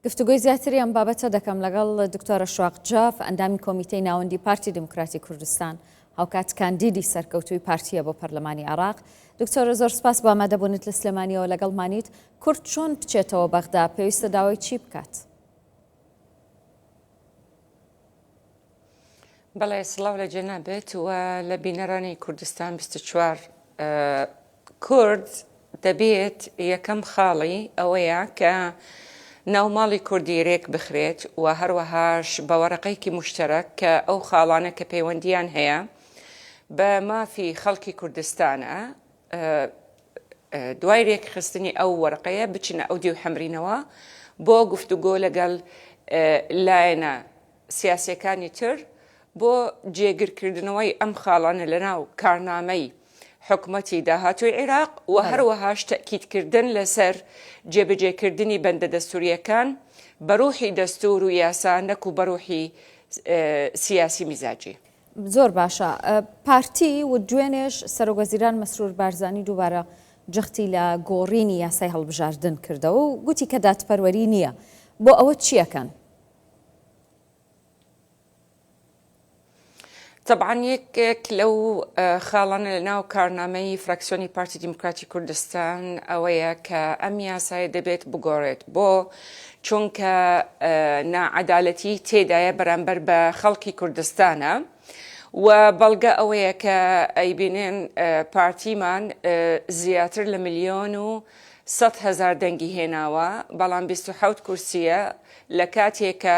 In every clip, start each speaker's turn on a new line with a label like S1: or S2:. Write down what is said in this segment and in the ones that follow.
S1: گفتوگۆی زیاتری ئەم بابەتە دەکەم لەگەڵ دکتۆرە شواق جاف ئەندامی کۆمیتەی ناوەندی پارتی دموکراتی کوردستان هاوکات کاندیدی سەرکەوتووی پارتیە بۆ پەرلەمانی عێراق. دکتۆرە زۆر سپاس بۆ ئامادەبوونت لە سلێمانیەوە لەگەڵمانیت. کورد چۆن بچێتەوە بەغدا پێویستە داوای چی بکات؟
S2: بەڵێ سڵاو لە جەنابێت و لە بینەرانی کوردستان 24 کورد دەبێت یەکەم خاڵی ئەوەیە کە ناوماڵی کوردی ڕێک بخرێت و هەروەهاش بە وەرەقەیەکی مشتەرەک کە ئەو خاڵانە کە پەیوەندیان هەیە بە مافی خەڵکی کوردستانە دوای ڕێکخستنی ئەو وەرەقەیە بچنە ئەو دیو حەمرینەوە بۆ گفتوگۆ لەگەڵ لایەنە سیاسیەکانی تر بۆ جێگیرکردنەوەی ئەم خاڵانە لەناو کارنامەی حکومەتی داهاتووی عێراق و هەروەهاش تەکیدکردن لەسەر جێبەجێکردنی بەندە دەستوریەکان بەڕوحی دەستور و یاسا نەکو بەڕوحی سیاسی میزاجی.
S1: زۆر باشە. پارتی و دوێنێش سەرۆکوەزیران مەسرور بارزانی دووبارە جەختی لە گۆڕینی یاسای هەڵبژاردن کردەوە و گوتی کە دادپەروەری نییە. بۆ ئەوە چیەکەن؟
S2: طبعا یەکێک لەو خاڵانە لەناو کارنامەی فراکسیۆنی پارتی دیموکراتی کوردستان ئەوەیە کە ئەم یاسایە دەبێت بگۆڕێت بۆ چونکە نائەدالەتی تێدایە بەرامبەر بە خەڵکی کوردستانە و بەڵگە ئەوەیە کە ئەیبینێن پارتیمان زیاتر لە 1,100,000 دەنگی هێناوە بەڵام 27 کورسیە لە کاتێکە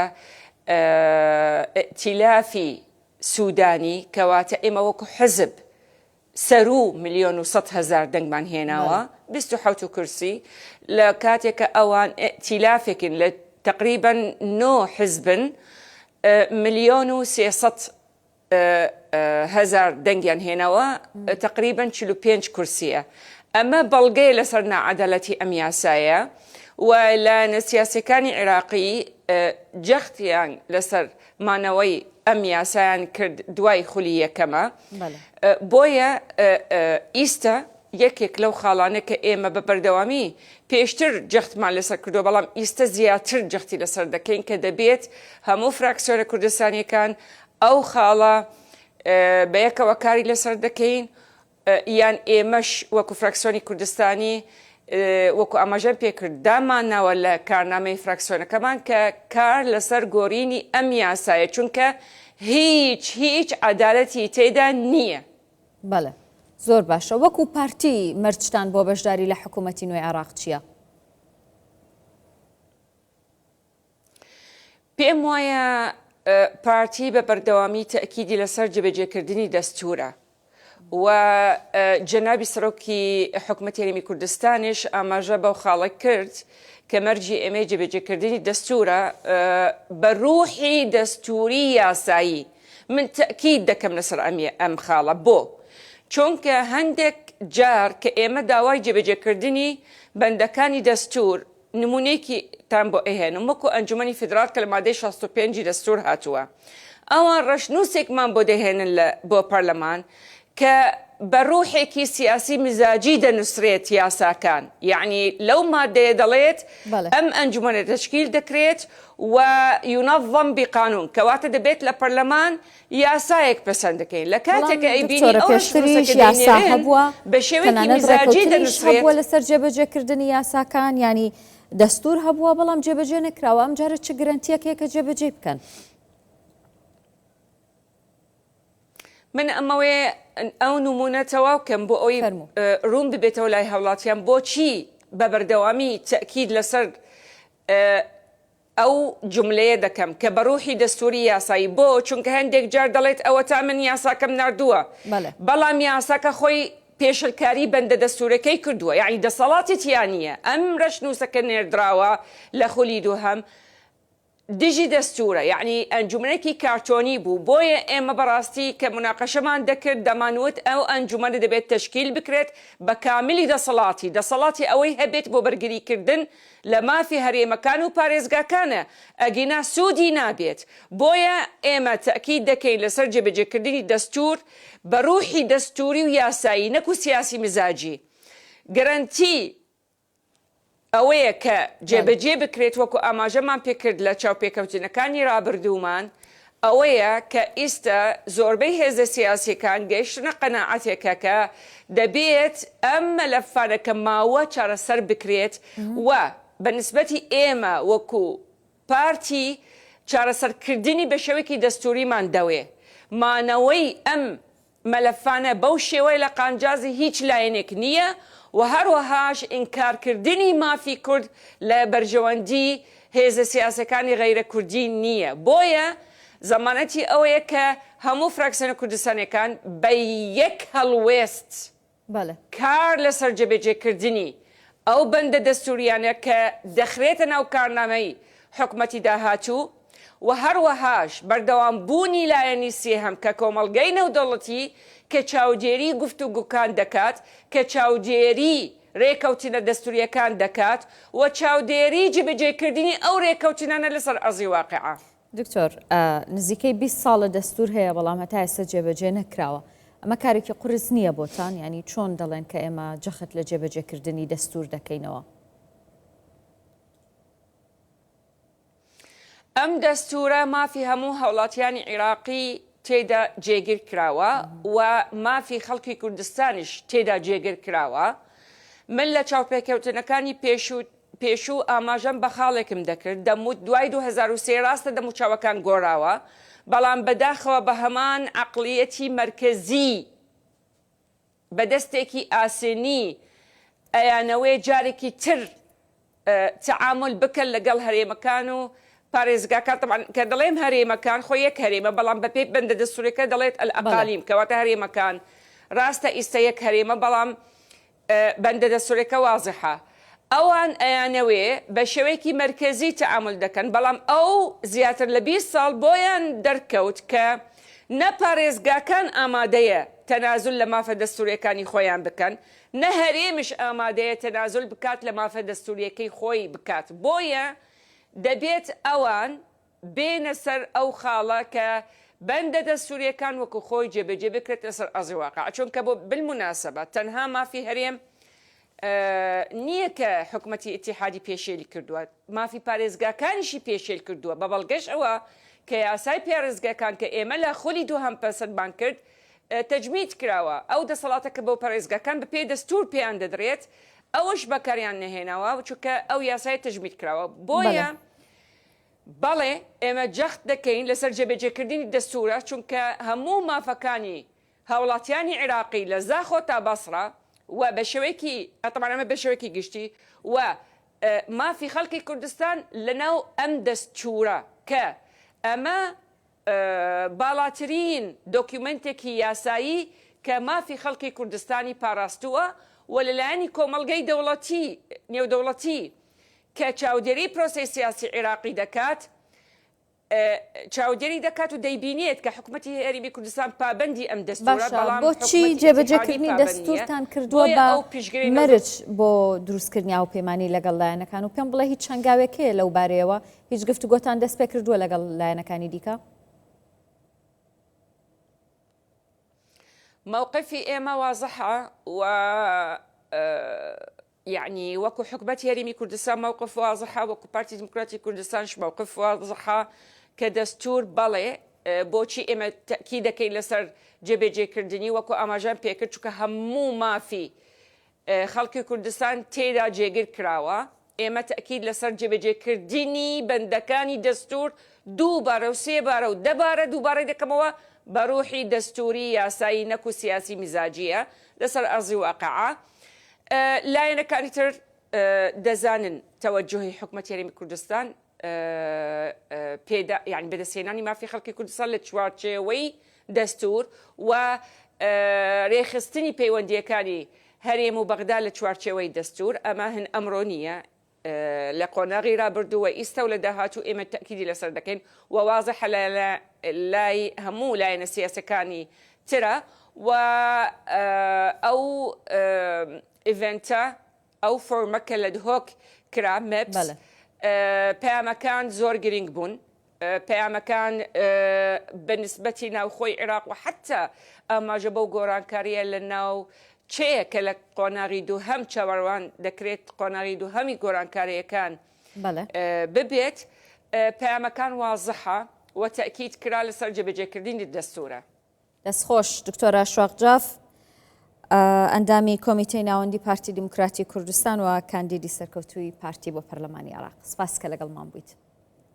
S2: ئائتیلافی سوودانی کەواتە ئێمە وەکو حزب سەرو 1,100,000 دەنگمان هێناوە 27 کورسی لە کاتێکە ئەوان ئائتیلافێکن لە تقریبا 9 حزبن 1,300,000 دەنگیان هێناوە تقریبا 45 کورسیە. ئەمە بەڵگەیە لەسەر نائەدالەتی ئەم یاسایە و لایەنە سیاسیەکانی عێراقی جەختیان لەسەر مانەوەی ئەم یاسایان کرد دوای خولی یەکەمە. بۆیە ئیستا یەکێک لەو خاڵانە کە ئێمە بە بەردەوامی پێشتر جەختمان لەسەر کردو بەڵام ئیستا زیاتر جەختی لەسەر دەکەین کە دەبێت هەموو فراکسیۆنە کوردستانیەکان ئەو خاڵە بە یەکەوە کاری لەسەر دەکەین یان ئێمەش وەکو فراکسیۆنی کوردستانی وەکو ئاماژەم پێکرد دامانەوە لە کارنامەی فراکسیۆنەکەمان کە کار لەسەر گۆڕینی ئەم یاسایە چونکە هیچ عەدالەتی تێدا نییە.
S1: بەڵێ زۆر باشە. وەکو پارتی مەرجتان بۆ بەشداری لە حکوومەتی نوێی عێراق چییە؟
S2: پێم وایە پارتی بە بەردەوامی تەکیدی لەسەر جێبەجێکردنی دەستورە و جەنابی سەرۆکی حکوومەتی هەرێمی کوردستانیش ئاماژە بەو خاڵە کرد کە مەرجی ئێمە جێبەجێکردنی دەستورە بە ڕوحی دەستوری یاسایی. من تەکید دەکەم لەسەر ئەم خاڵە بۆ چونکە هەندێک جار کە ئێمە داوای جێبەجێکردنی بەندەکانی دەستور نمونەیەکی تان بۆ ئەهێنم وەکو ئەنجومەنی فیدرال کە لە مادەی 65 دەستور هاتووە ئەوان ڕەشنووسێکمان بۆ دەهێنن بۆ پەرلەمان کە بە ڕوحێکی سیاسی مزاجی دەنووسرێت یاساکان. یعنی لەو مادەیە دەڵێت ئەم ئەنجومەنە تشکیل دەکرێت و یونەظەم بقانون کەواتە دەبێت لە پەرلەمان یاسایەک پەسەند دەکەین لە کاتێکە ئەیبینی
S1: یاسا هەبووە
S2: بە شێوەیەکی مزاجی دەنووسرێت
S1: لەسەر جێبەجێکردنی یاساکان ینی دەستور هەبووە بەڵام جێبەجێ نەکراوە. ئەم جارە چ گرنتیەکێک کە جێبەجێ بکەن؟
S2: من ئەمەوێ ئەو نمونە تەواوکەم بۆ ئەوی ڕوون ببێتەوە لای هاوڵاتیان بۆچی بە بەردەوامی تەکید لەسەر ئەو جملەیە دەکەم کە بە ڕوحی دەستوری یاسایی بۆ چونکە هەندێک جار دەڵێت ئەوە تا من یاساکەم نردووە بەڵام یاساکە خۆی پێشلکاری بەندە دەستورەکەی کردووە یعنی دەسەڵاتی تیانە ئەم ڕەشنووسەکە نێردراوە لە خولی دووهەم دژی دەستورە یعنی ئەنجومەنێکی کارتۆنی بوو. بۆیە ئێمە بەڕاستی کە مناقەشەمان دەکرد دەمانوت ئەو ئەنجومەنە دەبێت تشکیل بکرێت بە کاملی دەسەڵاتی ئەوەی هەبێت بۆ بەرگریکردن لە مافی هەرێمەکان و پارێزگاکانە ئەگینا سوودی نابێت. بۆیە ئێمە تەکید دەکەین لەسەر جێبەجێکردنی دەستور بە ڕوحی دەستوری و یاسایی نەکو سیاسی مزاجی. گەرانتی ئەوەیە کە جێبەجێ بکرێت وەکو ئاماژەمان پێکرد لە چاوپێکەوتنەکانی ڕابردوومان ئەوەیە کە ئێستا زۆربەی هێزە سیاسیەکان گەیشتنە قەناعەتێکە کە دەبێت ئەم مەلەفانە کە ماوە چارەسەر بکرێت و بەنسبەتی ئێمە وەکو پارتی چارەسەرکردنی بە شێوەیەکی دەستوریمان دەوێ مانەوەی ئەم مەلەفانە بەو شێوەی لە قانجازی هیچ لایەنێک نییە و هەروەهاش ئینکارکردنی مافی کورد لە بەرژەوەندی هێزە سیاسەکانی غەیرە کوردی نییە بۆیە زەمانەتی ئەوەیە کە هەموو فراکسیۆنە کوردستانیەکان بە یەک هەڵوێست کار لەسەر جێبەجێکردنی ئەو بەندە دەستوریانە کە دەخرێتە ناو کارنامەی حکومەتی داهاتوو و هەروەهاش بەردەوامبوونی لایەنی سێهەم کە کۆمەڵگەی نێودەوڵەتی کە چاودێری گفتوگوکان دەکات کە چاودێری ڕێکەوتنە دەستوریەکان دەکات و چاودێری جێبەجێکردنی ئەو ڕێکەوتنانە لەسەر ئەرزی واقعە.
S1: دکتۆر نزیکەی 20 ساڵە دەستور هەیە بەڵام هەتا ئێستا جێبەجێ نەکراوە ئەمە کارێکی قورس نییە بۆتان ینی چۆن دەڵێن کە ئێمە جەخت لە جێبەجێکردنی دەستور دەکەینەوە؟
S2: ئەم دەستورە مافی هەموو هەوڵاتیانی عێراقی تێدا جێگیر کراوە و مافی خەڵکی کوردستانیش تێدا جێگیر کراوە. من لە چاوپێکەوتنەکانی پێشوو ئاماژەم بە خاڵێکم دەکرد دەموت دوای 2023 ڕاستە دەموچاوەکان گۆڕاوە بەڵام بەداخەوە بە هەمان عەقڵیەتی مەرکەزی بەدەستێکی ئاسێنی ئەیانەوەی جارێکی تر تەعامل بکەن لەگەڵ هەرێمەکان و پارێزگاکان کە دەڵێم هەرێمەکان خۆ یەک هەرێمە بەڵام بە پێی بەندە دەستوورەکە دەڵێت ئەقالیم کەواتە هەرێمەکان ڕاستە ئیستا یەک هەرێمە بەڵام بەندە دەستوورەکە وازحە ئەوان ئەیانەوێ بە شێوەیەکی مەرکەزی تەعامل دەکەن بەڵام ئەو زیاتر لە 20 ساڵ بۆیان دەرکەوت کە نە پارێزگاکان ئامادەیە تەنازل لە مافە دەستوریەکانی خۆیان بکەن نە هەرێمش ئامادەیە تەنازل بکات لە مافە دەستوریەکەی خۆی بکات بۆیە دەبێت ئەوان بێنە سەر ئەو خاڵە کە بەندە دەستوریەکان وەکو خۆی جێبەجێ بکرێت لەسەر ئەرزی واقع چونکە بۆ بالموناسبە تەنها مافی هەرێم نییە کە حکومەتی ئیتیحادی پێشێلی کردووە مافی پارێزگاکانیشی پێشێل کردووە بە بەڵگەش ئەوە کە یاسای پارێزگاکان کە ئێمە لە خولی دووهەم پەسەندمان کرد تەجمید کراوە ئەو دەسەڵاتەکە بۆ پارێزگاکان بە پێی دەستور پێیان دەدرێت ئەوەش بەکاریان نەهێناوە چونکە ئەو یاسای تەجمید کراوە بۆیە بەڵێ ئێمە جەخت دەکەین لەسەر جێبەجێکردنی دەستورە چونکە هەموو مافەکانی هاوڵاتیانی عێراقی لە زاخۆ تا بەسڕە و بە شێوەیەکی ئەتەمانەمە بە شێوەیەکی گشتی و مافی خەڵکی کوردستان لەناو ئەم دەستچورە کە ئەمە باڵاترین دۆکیومنتێکی یاسایی کە مافی خەڵکی کوردستانی پاراستووە و لەلایەنی کۆمەڵگەی دەوڵەتی نێودەوڵەتی کە چاودێری پرۆسەی سیاسی عێراقی دەکات چاودێری دەکات و دەیبینێت کە حکومەتی هەرێمی کوردستان پابەندی ئەم دەستورە بەڵام
S1: بۆچی جێبەجێکردنی دەستورتان کردووە بە مەرج بۆ دروستکردنی هاوپەیمانی لەگەڵ لایەنەکان و پێم بڵێ هیچ چەنگاوێکەیە لەو بارەیەوە هیچ گفتوگۆتان دەست پێ کردووە لەگەڵ لایەنەکانی دیکە؟
S2: موقفی ئێمە وازحە و يعني وەکو حکومەتی هەرێمی کوردستان موقف واضحە وەکو پارتی دموکراتی کوردستانش موقف واضحە کە دەستور بەڵێ بۆچی ئێمە تەکی دەکەین لەسەر جێبەجێکردنی وەکو ئاماژان پێکرد چونکە هەموو مافی خەڵکی کوردستان تێدا جێگر کراوە ئێمە تەکید لەسەر جێبەجێکردنی بەندەکانی دەستور دووبارە و سێبارە و دەبارە دووبارە دەکەمەوە بە ڕوحی دەستوری یاسایی نەک و سیاسی میزاجیە لەسەر ئەرزی واقعە لایەنەکانی تر دەزانن تەوەجهی حکومەتی هەرێمی کوردستان پێدا یعنی بەدەستهێنانی مافی خەڵکی کوردستان لە چوارچێوەی دەستور و ڕێخستنی پەیوەندیەکانی هەرێم و بەغدا لە چوارچێوەی دەستور ئەمە هەن ئەمڕۆ نییە لە قۆناغی رابردووە ئیستا و لە داهاتوو ئێمە تەکیدی لەسەر دەکەین و وازەحە لای هەموو لایەنە سیاسەکانی ترە و ئەو ئیڤنتە ئەو فۆرمەکە لە دهۆک کرا مەپس پەیامەکان زۆر گرنگ بوون پەیامەکان بە نسبەتی ناوخۆی عێراق و حتا ئاماژە بەو گۆڕانکاریە لە ناو چەیە کە لە قۆناغی دووهەم چاوەڕوان دەکرێت قۆناغی دووهەمی گۆڕانکاریەکان ببێت پەیامەکان وازحە و تەکید کرا لەسەر جێبەجێکردنی دەستورە.
S1: دەستخۆش دکتۆرە شواق جاف ئەندامی کۆمیتەی ناوەندی پارتی دموکراتی کوردستان و کاندیدی سەرکەوتووی پارتی بۆ پەرلەمانی عێراق. سپاس کە لەگەڵمان بوویت.